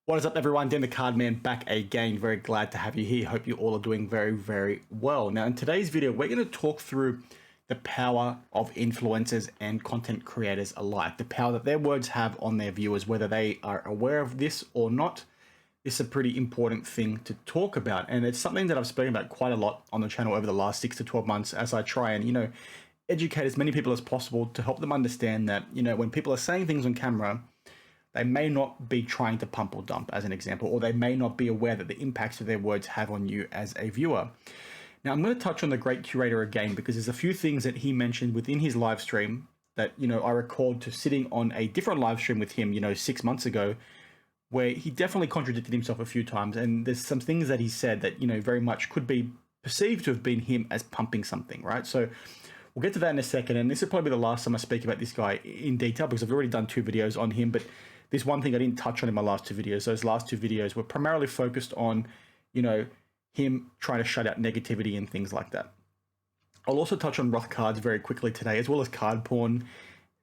What is up, everyone? Dan the Card Man back again. Very glad to have you here. Hope you all are doing very, very well. Now, in today's video, we're going to talk through the power of influencers and content creators alike, the power that their words have on their viewers, whether they are aware of this or not. This is a pretty important thing to talk about, and it's something that I've spoken about quite a lot on the channel over the last 6 to 12 months as I try and, educate as many people as possible to help them understand that, when people are saying things on camera, they may not be trying to pump or dump, as an example, or they may not be aware that the impacts of their words have on you as a viewer. Now, I'm going to touch on the great Curator again, because there's a few things that he mentioned within his live stream that, I recalled to sitting on a different live stream with him, 6 months ago, where he definitely contradicted himself a few times. And there's some things that he said that, very much could be perceived to have been him as pumping something, right? So we'll get to that in a second. And this will probably be the last time I speak about this guy in detail, because I've already done 2 videos on him. But there's one thing I didn't touch on in my last 2 videos. Those last 2 videos were primarily focused on, him trying to shut out negativity and things like that. I'll also touch on RothCards very quickly today, as well as Cardporn,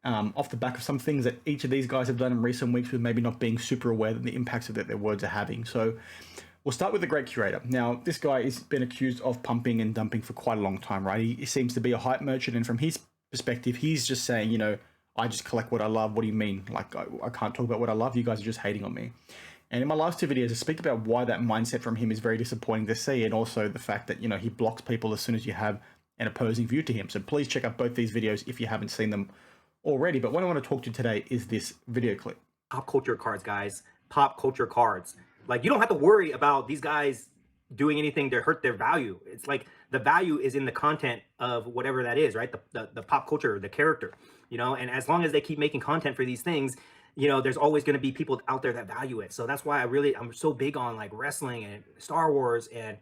off the back of some things that each of these guys have done in recent weeks with maybe not being super aware of the impacts that their words are having. So we'll start with the great Curator. Now, this guy has been accused of pumping and dumping for quite a long time, right? He seems to be a hype merchant, and from his perspective, he's just saying, I just collect what I love. What do you mean? Like, I can't talk about what I love. You guys are just hating on me. And in my last 2 videos, I speak about why that mindset from him is very disappointing to see, and also the fact that, he blocks people as soon as you have an opposing view to him. So please check out both these videos if you haven't seen them already. But what I want to talk to today is this video clip. Pop culture cards, guys. Pop culture cards. Like, you don't have to worry about these guys doing anything to hurt their value. It's like the value is in the content of whatever that is, right? The pop culture, the character, and as long as they keep making content for these things, there's always going to be people out there that value it. So that's why I'm so big on like wrestling and Star Wars and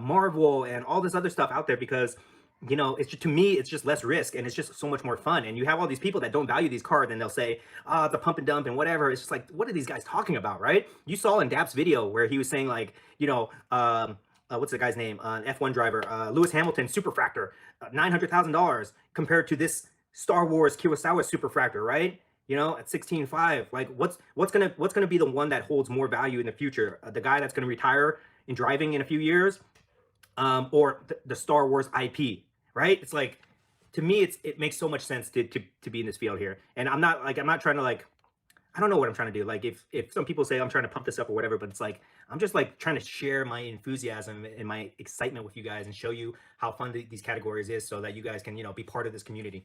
Marvel and all this other stuff out there, because it's just, to me, it's just less risk and it's just so much more fun. And you have all these people that don't value these cards, and they'll say, the pump and dump and whatever. It's just like, what are these guys talking about, right? You saw in Dap's video where he was saying like, what's the guy's name? F1 driver, Lewis Hamilton superfractor, $900,000 compared to this Star Wars Kurosawa superfractor, right? At 16.5, like what's gonna be the one that holds more value in the future? The guy that's gonna retire in driving in a few years, or the Star Wars IP, right? It's like, to me, it makes so much sense to be in this field here. And I'm not trying to, like, I don't know what I'm trying to do. Like, if some people say I'm trying to pump this up or whatever, but it's like, I'm just like trying to share my enthusiasm and my excitement with you guys and show you how fun these categories is, so that you guys can, be part of this community.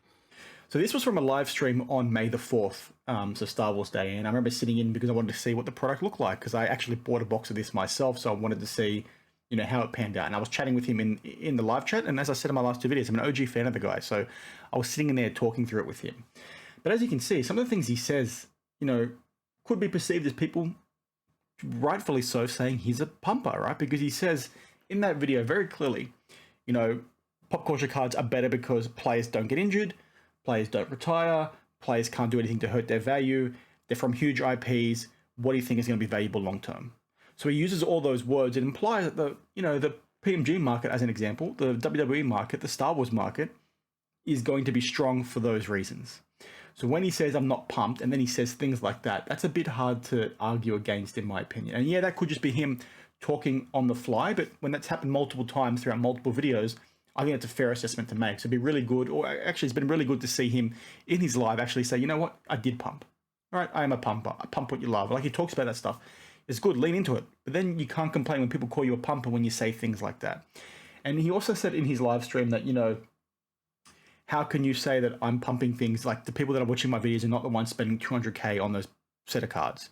So this was from a live stream on May the 4th, so Star Wars Day. And I remember sitting in because I wanted to see what the product looked like, because I actually bought a box of this myself. So I wanted to see, how it panned out. And I was chatting with him in the live chat. And as I said in my last 2 videos, I'm an OG fan of the guy. So I was sitting in there talking through it with him. But as you can see, some of the things he says, could be perceived as people, rightfully so, saying he's a pumper, right? Because he says in that video very clearly, pop culture cards are better because players don't get injured, players don't retire, players can't do anything to hurt their value, they're from huge IPs, what do you think is going to be valuable long term? So he uses all those words. It implies that the PMG market, as an example, the WWE market, the Star Wars market, is going to be strong for those reasons. So when he says I'm not pumped, and then he says things like that, that's a bit hard to argue against, in my opinion. And yeah, that could just be him talking on the fly, but when that's happened multiple times throughout multiple videos, I think it's a fair assessment to make. So it'd be really good, or actually it's been really good to see him in his live actually say, you know what, I did pump. All right, I am a pumper. I pump what you love. Like, he talks about that stuff. It's good, lean into it. But then you can't complain when people call you a pumper when you say things like that. And he also said in his live stream that, how can you say that I'm pumping things? Like, the people that are watching my videos are not the ones spending 200K on those set of cards.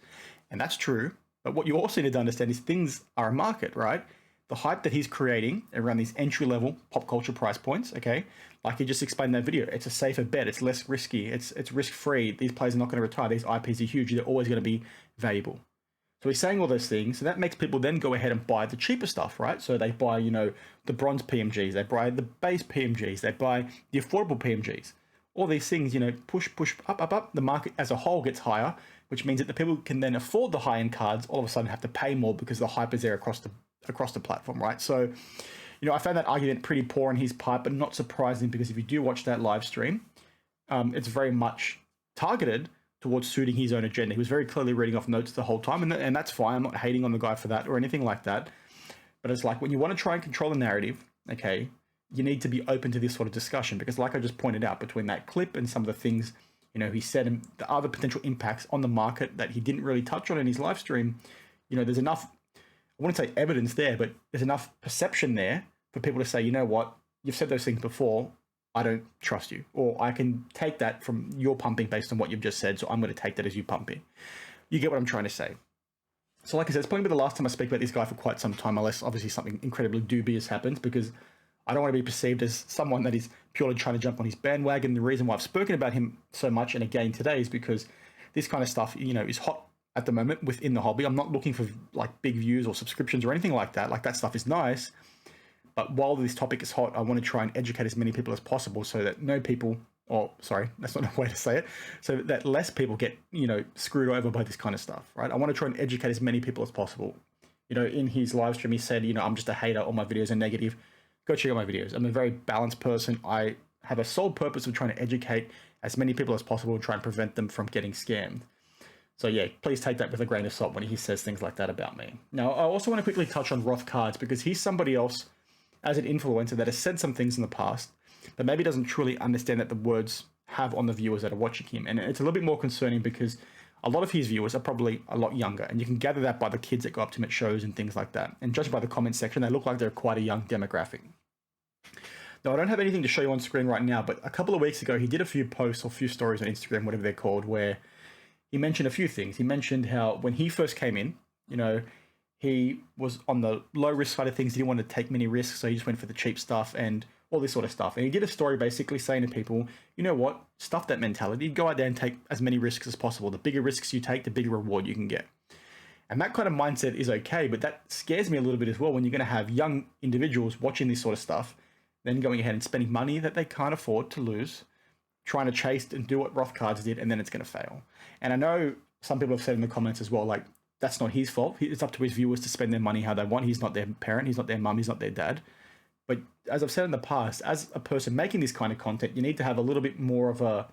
And that's true. But what you also need to understand is things are a market, right? The hype that he's creating around these entry-level pop culture price points, okay? Like he just explained in that video, it's a safer bet. It's less risky. It's risk-free. These players are not going to retire. These IPs are huge. They're always going to be valuable. So he's saying all those things. So that makes people then go ahead and buy the cheaper stuff, right? So they buy, the bronze PMGs. They buy the base PMGs. They buy the affordable PMGs. All these things, push up. The market as a whole gets higher, which means that the people who can then afford the high-end cards all of a sudden have to pay more because the hype is there across the platform, right? So, I found that argument pretty poor on his part, but not surprising, because if you do watch that live stream, it's very much targeted towards suiting his own agenda. He was very clearly reading off notes the whole time, and that's fine. I'm not hating on the guy for that or anything like that. But it's like when you want to try and control the narrative, okay, you need to be open to this sort of discussion, because like I just pointed out, between that clip and some of the things, you know, he said and the other potential impacts on the market that he didn't really touch on in his live stream, you know, there's enough, I wouldn't say evidence there, but there's enough perception there for people to say, you know what, you've said those things before, I don't trust you, or I can take that from your pumping based on what you've just said, so I'm going to take that as you pumping. You get what I'm trying to say. So like I said, it's probably the last time I speak about this guy for quite some time, unless obviously something incredibly dubious happens, because I don't want to be perceived as someone that is purely trying to jump on his bandwagon. The reason why I've spoken about him so much, and again today, is because this kind of stuff, you know, is hot at the moment within the hobby. I'm not looking for like big views or subscriptions or anything like that. Like, that stuff is nice. But while this topic is hot, I want to try and educate as many people as possible, so that no people, or sorry, that's not a way to say it, so that less people get, you know, screwed over by this kind of stuff, right? I want to try and educate as many people as possible. You know, in his live stream, he said, you know, I'm just a hater, all my videos are negative. Go check out my videos. I'm a very balanced person. I have a sole purpose of trying to educate as many people as possible and try and prevent them from getting scammed. So yeah, please take that with a grain of salt when he says things like that about me. Now, I also want to quickly touch on RothCards, because he's somebody else as an influencer that has said some things in the past, but maybe doesn't truly understand that the words have on the viewers that are watching him. And it's a little bit more concerning, because a lot of his viewers are probably a lot younger, and you can gather that by the kids that go up to him at shows and things like that. And judging by the comment section, they look like they're quite a young demographic. Now, I don't have anything to show you on screen right now, but a couple of weeks ago, he did a few posts or few stories on Instagram, whatever they're called, where he mentioned a few things. He mentioned how when he first came in, you know, he was on the low risk side of things. He didn't want to take many risks, so he just went for the cheap stuff and all this sort of stuff. And he did a story basically saying to people, you know what, stuff that mentality, go out there and take as many risks as possible. The bigger risks you take, the bigger reward you can get. And that kind of mindset is okay, but that scares me a little bit as well, when you're going to have young individuals watching this sort of stuff, then going ahead and spending money that they can't afford to lose, trying to chase and do what RothCards did, and then it's going to fail. And I know some people have said in the comments as well, like, that's not his fault. It's up to his viewers to spend their money how they want. He's not their parent. He's not their mum. He's not their dad. But as I've said in the past, as a person making this kind of content, you need to have a little bit more of a,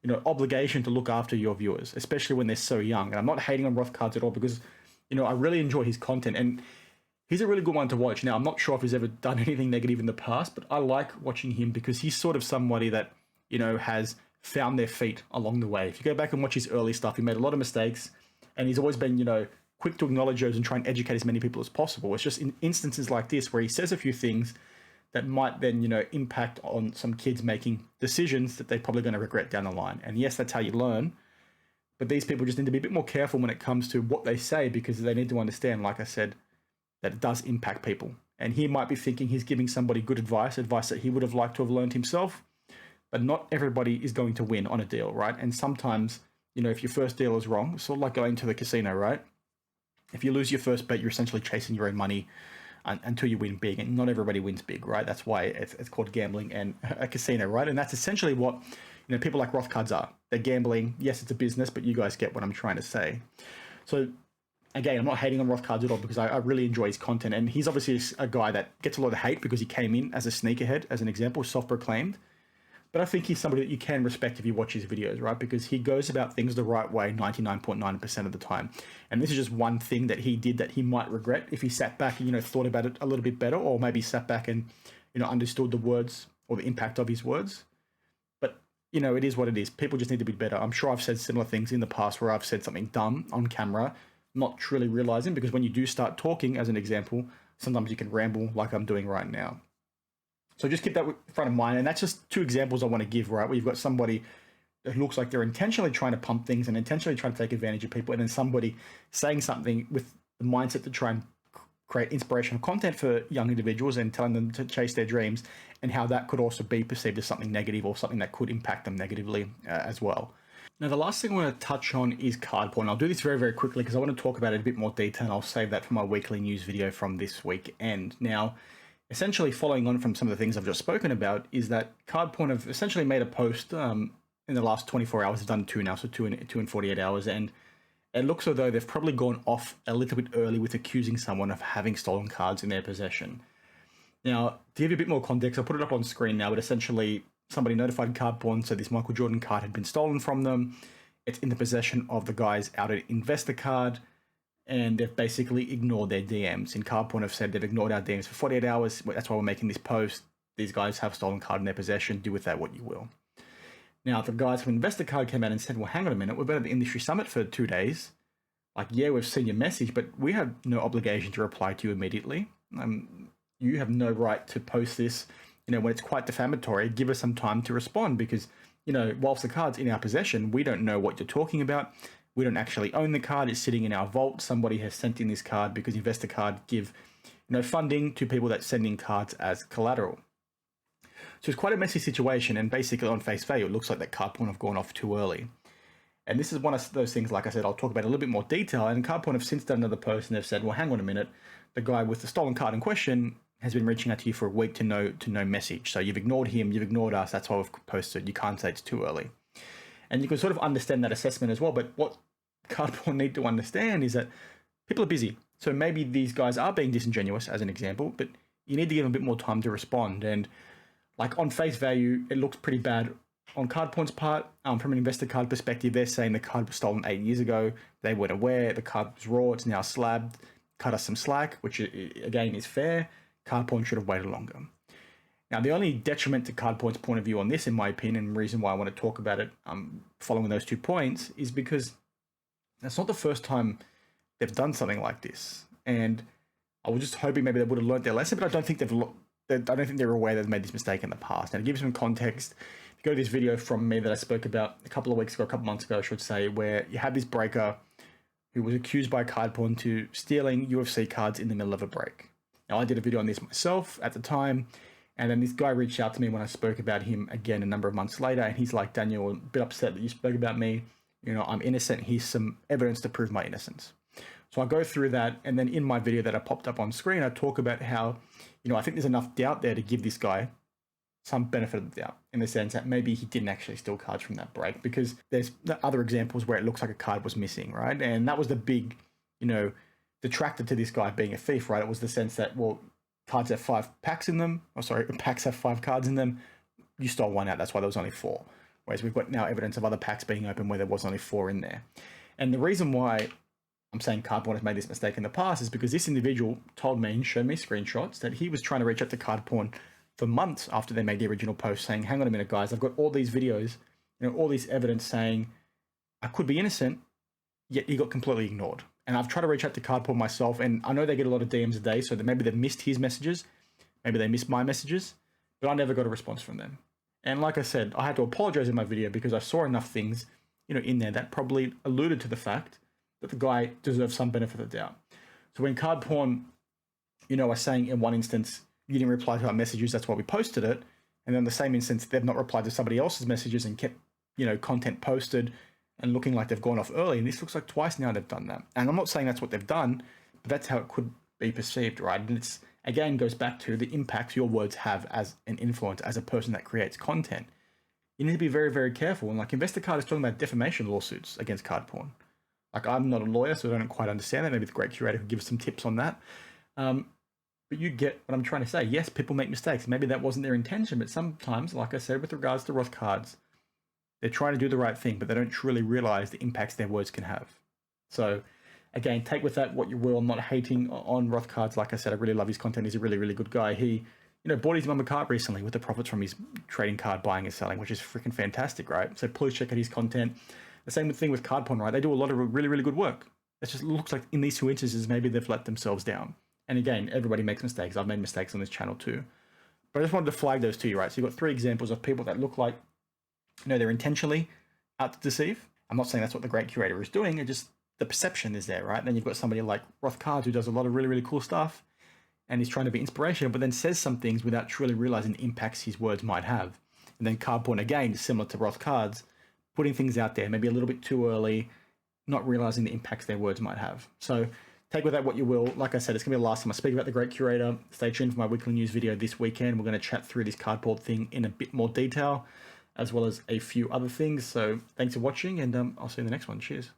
you know, obligation to look after your viewers, especially when they're so young. And I'm not hating on RothCards at all, because, you know, I really enjoy his content, and he's a really good one to watch. Now, I'm not sure if he's ever done anything negative in the past, but I like watching him because he's sort of somebody that, you know, has found their feet along the way. If you go back and watch his early stuff, he made a lot of mistakes, and he's always been, you know, quick to acknowledge those and try and educate as many people as possible. It's just in instances like this where he says a few things that might then, you know, impact on some kids making decisions that they're probably going to regret down the line. And yes, that's how you learn. But these people just need to be a bit more careful when it comes to what they say, because they need to understand, like I said, that it does impact people. And he might be thinking he's giving somebody good advice that he would have liked to have learned himself. But not everybody is going to win on a deal, right? And sometimes, you know, if your first deal is wrong, it's sort of like going to the casino, right? If you lose your first bet, you're essentially chasing your own money until you win big, and not everybody wins big, right? That's why it's called gambling and a casino, right? And that's essentially what, you know, people like RothCards are. They're gambling. Yes, it's a business, but you guys get what I'm trying to say. So again, I'm not hating on RothCards at all, because I really enjoy his content, and he's obviously a guy that gets a lot of hate because he came in as a sneakerhead, as an example, self-proclaimed. But I think he's somebody that you can respect if you watch his videos, right? Because he goes about things the right way 99.9% of the time. And this is just one thing that he did that he might regret if he sat back and, you know, thought about it a little bit better, or maybe sat back and, you know, understood the words or the impact of his words. But, you know, it is what it is. People just need to be better. I'm sure I've said similar things in the past where I've said something dumb on camera, not truly realizing, because when you do start talking, as an example, sometimes you can ramble like I'm doing right now. So just keep that in front of mind. And that's just two examples I want to give, right? Where you've got somebody that looks like they're intentionally trying to pump things and intentionally trying to take advantage of people, and then somebody saying something with the mindset to try and create inspirational content for young individuals and telling them to chase their dreams, and how that could also be perceived as something negative or something that could impact them negatively as well. Now, the last thing I want to touch on is Cardporn. I'll do this very, very quickly because I want to talk about it in a bit more detail, and I'll save that for my weekly news video from this weekend. Now, essentially following on from some of the things I've just spoken about is that Cardporn have essentially made a post in the last 24 hours. They've done two now, so two in 48 hours. And it looks as though they've probably gone off a little bit early with accusing someone of having stolen cards in their possession. Now, to give you a bit more context, I'll put it up on screen now, but essentially somebody notified Cardporn, so this Michael Jordan card had been stolen from them. it's in the possession of the guys out at Investor Card, and they've basically ignored their DMs. In Cardporn have said they've ignored our DMs for 48 hours. That's why we're making this post. These guys have stolen card in their possession. Do with that what you will. Now, the guys from Investor Card came out and said, well, hang on a minute. We've been at the industry summit for 2 days. Like, yeah, we've seen your message, but we have no obligation to reply to you immediately. You have no right to post this, when it's quite defamatory. Give us some time to respond because, whilst the card's in our possession, we don't know what you're talking about. We don't actually own the card. It's sitting in our vault. Somebody has sent in this card because Investor Card give, funding to people that send in cards as collateral. So it's quite a messy situation, and basically on face value, it looks like that Cardporn have gone off too early. And this is one of those things, like I said, I'll talk about in a little bit more detail, and Cardporn have since done another post and they've said, well, hang on a minute, the guy with the stolen card in question has been reaching out to you for a week to no message. So you've ignored him, you've ignored us, that's why we've posted. You can't say it's too early. And you can sort of understand that assessment as well, but what Cardporn need to understand is that people are busy. So maybe these guys are being disingenuous, as an example, but you need to give them a bit more time to respond. And like on face value, it looks pretty bad on Cardporn's part. From an Investor Card perspective, they're saying the card was stolen 8 years ago. They weren't aware. The card was raw. It's now slabbed. Cut us some slack, which again is fair. Cardporn should have waited longer. Now, the only detriment to Cardporn's point of view on this, in my opinion, and the reason why I want to talk about it following those 2 points, is because that's not the first time they've done something like this. And I was just hoping maybe they would have learned their lesson, but I don't think they're aware they've made this mistake in the past. Now, to give you some context, if you go to this video from me that I spoke about a couple of months ago, I should say, where you had this breaker who was accused by Cardporn to stealing UFC cards in the middle of a break. Now, I did a video on this myself at the time, and then this guy reached out to me when I spoke about him again a number of months later, and he's like, Daniel, I'm a bit upset that you spoke about me. I'm innocent. Here's some evidence to prove my innocence. So I go through that, and then in my video that I popped up on screen, I talk about how, I think there's enough doubt there to give this guy some benefit of the doubt, in the sense that maybe he didn't actually steal cards from that break, because there's other examples where it looks like a card was missing, right? And that was the big, detractor to this guy being a thief, right? It was the sense that, well, cards have 5 packs in them. Packs have 5 cards in them. You stole 1 out. That's why there was only 4. Whereas we've got now evidence of other packs being open where there was only 4 in there. And the reason why I'm saying Cardporn has made this mistake in the past is because this individual told me and showed me screenshots that he was trying to reach out to Cardporn for months after they made the original post saying, hang on a minute, guys, I've got all these videos, all this evidence saying I could be innocent, yet he got completely ignored. And I've tried to reach out to Cardporn myself, and I know they get a lot of DMs a day, so that maybe they've missed his messages, maybe they missed my messages, but I never got a response from them. And like I said, I had to apologize in my video because I saw enough things, in there that probably alluded to the fact that the guy deserves some benefit of the doubt. So when Cardporn, are saying in one instance, you didn't reply to our messages, that's why we posted it. And then the same instance, they've not replied to somebody else's messages and kept, content posted and looking like they've gone off early. And this looks like twice now they've done that. And I'm not saying that's what they've done, but that's how it could be perceived, right? And it's, again, goes back to the impact your words have as an influencer, as a person that creates content. You need to be very, very careful. And like Investor Card is talking about defamation lawsuits against Cardporn. Like, I'm not a lawyer, so I don't quite understand that. Maybe the great Curator could give us some tips on that. But you get what I'm trying to say. Yes, people make mistakes. Maybe that wasn't their intention, but sometimes, like I said, with regards to RothCards, they're trying to do the right thing, but they don't truly realize the impacts their words can have. So, again, take with that what you will. I'm not hating on RothCards. Like I said, I really love his content. He's a really, really good guy. He, bought his mum a card recently with the profits from his trading card buying and selling, which is freaking fantastic, right? So please check out his content. The same thing with Cardporn, right? They do a lot of really, really good work. It just looks like in these 2 instances, maybe they've let themselves down. And again, everybody makes mistakes. I've made mistakes on this channel too. But I just wanted to flag those to you, right? So you've got 3 examples of people that look like, they're intentionally out to deceive. I'm not saying that's what the great Curator is doing. It just, the perception is there, right? And then you've got somebody like RothCards who does a lot of really, really cool stuff and he's trying to be inspirational, but then says some things without truly realizing the impacts his words might have. And then Cardporn, again, similar to RothCards, putting things out there, maybe a little bit too early, not realizing the impacts their words might have. So take with that what you will. Like I said, it's going to be the last time I speak about the great Curator. Stay tuned for my weekly news video this weekend. We're going to chat through this Cardporn thing in a bit more detail, as well as a few other things. So thanks for watching, and I'll see you in the next one. Cheers.